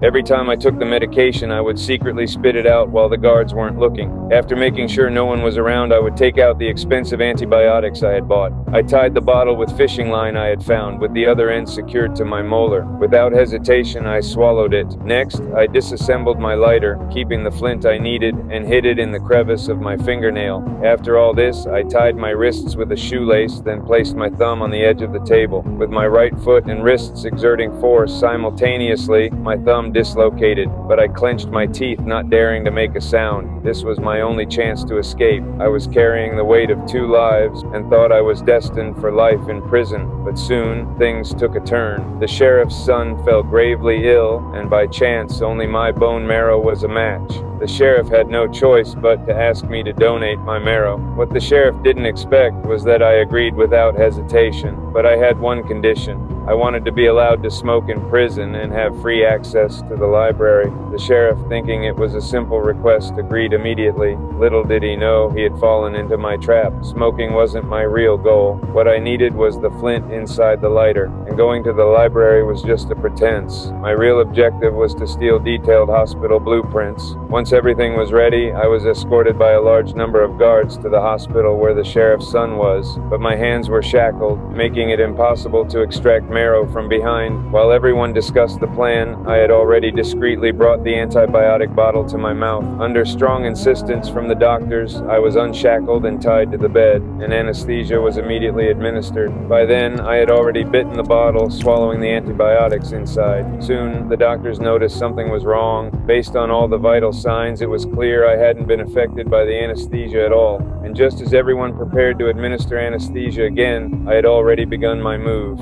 Every time I took the medication, I would secretly spit it out while the guards weren't looking. After making sure no one was around, I would take out the expensive antibiotics I had bought. I tied the bottle with fishing line I had found, with the other end secured to my molar. Without hesitation, I swallowed it. Next, I disassembled my lighter, keeping the flint I needed, and hid it in the crevice of my fingernail. After all this, I tied my wrists with a shoelace, then placed my thumb on the edge of the table. With my right foot and wrists exerting force simultaneously, my thumb dislocated, but I clenched my teeth, not daring to make a sound. This was my only chance to escape. I was carrying the weight of 2 lives and thought I was destined for life in prison, but soon things took a turn. The sheriff's son fell gravely ill, and by chance only my bone marrow was a match. The sheriff had no choice but to ask me to donate my marrow. What the sheriff didn't expect was that I agreed without hesitation, but I had one condition. I wanted to be allowed to smoke in prison and have free access to the library. The sheriff, thinking it was a simple request, agreed immediately. Little did he know he had fallen into my trap. Smoking wasn't my real goal. What I needed was the flint inside the lighter, and going to the library was just a pretense. My real objective was to steal detailed hospital blueprints. Once everything was ready, I was escorted by a large number of guards to the hospital where the sheriff's son was, but my hands were shackled, making it impossible to extract marrow from behind. While everyone discussed the plan, I had already discreetly brought the antibiotic bottle to my mouth. Under strong insistence from the doctors, I was unshackled and tied to the bed, and anesthesia was immediately administered. By then, I had already bitten the bottle, swallowing the antibiotics inside. Soon, the doctors noticed something was wrong. Based on all the vital signs, it was clear I hadn't been affected by the anesthesia at all. And just as everyone prepared to administer anesthesia again, I had already begun my move.